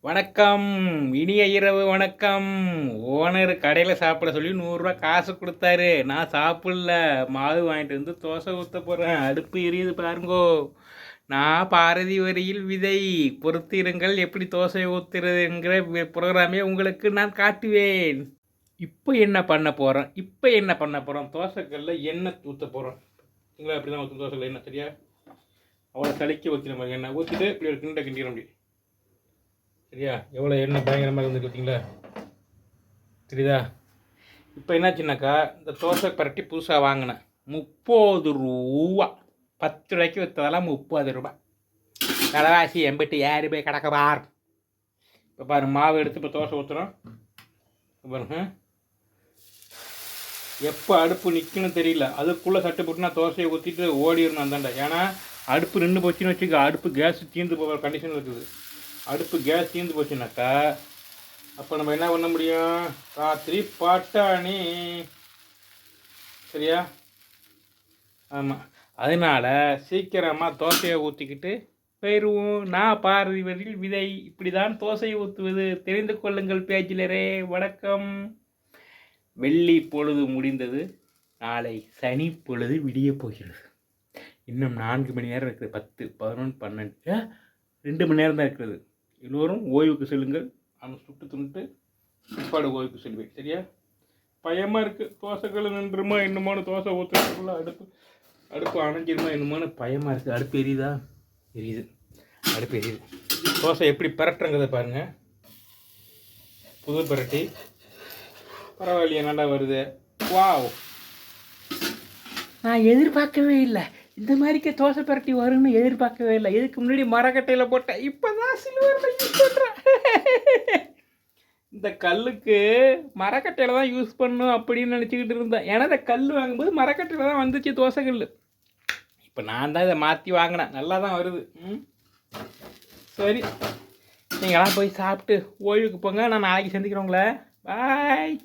வணக்கம். இனிய இரவு வணக்கம். ஓனர் கடையில் சாப்பிட சொல்லி 100 ரூபா காசு கொடுத்தாரு. நான் சாப்பிடல. மாவு வாங்கிட்டு வந்து தோசை ஊற்ற போகிறேன். அடுப்பு எரியுது பாருங்கோ. நான் பாரதி வரியில் விதை. பொறுத்திருங்கள், எப்படி தோசை ஊற்றுறதுங்கிற ப்ரோக்ராமே உங்களுக்கு நான் காட்டுவேன். இப்போ என்ன பண்ண போகிறோம்? தோசைக்கல்ல எண்ணெய் ஊற்ற போகிறோம். நீங்களா அப்படி தான் ஊற்றும் தோசைக்கல்ல எண்ணெய், சரியா? அவ்வளோ தலைக்கு வைக்கிற மாதிரி எண்ணெய் ஊற்றிட்டு இப்படி ஒரு கிண்டிட முடியும், சரியா? எவ்வளோ எண்ணெய் பயங்கரமாக இருந்துட்டு பார்த்தீங்களா? தெரியுதா? இப்போ என்னாச்சுன்னாக்கா, இந்த தோசை பரட்டி புதுசாக வாங்கினேன். 30 ரூபா. 10 ரூபாய்க்கு விற்றதெல்லாம் 30 ரூபா. விலைவாசி எம்பிட்டு யார் போய் கிடக்க பார். இப்போ பாருங்க, மாவு எடுத்து இப்போ தோசை ஊற்றுறோம் பாருங்க. எப்போ அடுப்பு நிற்கணும் தெரியல. அதுக்குள்ளே சட்டை போட்டு நான் தோசையை ஊற்றிட்டு ஓடிடணும் அந்தாண்டா. ஏன்னா அடுப்பு நின்று போச்சுன்னு வச்சுக்க, அடுப்பு கேஸ் தீர்ந்து போகிற கண்டிஷன் இருக்குது. அடுப்பு கேஸ் தீர்ந்து போச்சுனாக்கா அப்போ நம்ம என்ன பண்ண முடியும்? ராத்திரி பாட்டாணி, சரியா? ஆமாம், அதனால் சீக்கிரமாக தோசையை ஊற்றிக்கிட்டு போயிடுவோம். நான் பாரதி வரியில் விதை. இப்படி தான் தோசையை ஊற்றுவது. தெரிந்து கொள்ளுங்கள் பேச்சிலரே. வணக்கம். வெள்ளி பொழுது முடிந்தது. நாளை சனி பொழுது விடிய போகிறது. இன்னும் 4 மணி நேரம் இருக்குது. 10, 11, 12, 2 மணி நேரம் தான் இருக்கிறது. எல்லோரும் ஓய்வுக்கு செல்லுங்கள். அவன் சுட்டு துணிட்டு பிற்பாடு ஓய்வுக்கு செல்வேன், சரியா? பயமாக இருக்குது. தோசைகள் நின்றுமா என்னமோன்னு தோசை ஊற்றுறதுக்குள்ள அடுப்பு அணைஞ்சிருமா என்னமோன்னு பயமாக இருக்குது. அடுப்பு எரியுதா? எரியுது. அடுப்பு எரியுது. தோசை எப்படி பரட்டுறங்கிறத பாருங்கள். புது பரட்டி பரவாயில்லையா, நல்லா வருது. வாவ், நான் எதிர்பார்க்கவே இல்லை. இந்த மாதிரிக்கே தோசை பரட்டி வரும்னு எதிர்பார்க்கவே இல்லை. இதுக்கு முன்னாடி மரக்கட்டையில் போட்டேன். இப்போ தான் சில்வரில் யூஸ் பண்ணுறேன். இந்த கல்லுக்கு மரக்கட்டையில் தான் யூஸ் பண்ணும் அப்படின்னு நினச்சிக்கிட்டு இருந்தேன். ஏன்னா இந்த கல் வாங்கும்போது மரக்கட்டையில் தான் வந்துச்சு தோசை கல். இப்போ நான் தான் இதை மாற்றி வாங்கினேன். நல்லா தான் வருது. சரி, நீங்களாம் போய் சாப்பிட்டு ஓய்வுக்கு போங்க. நான் நாளைக்கு சந்திக்கிறோங்களே. பாய்.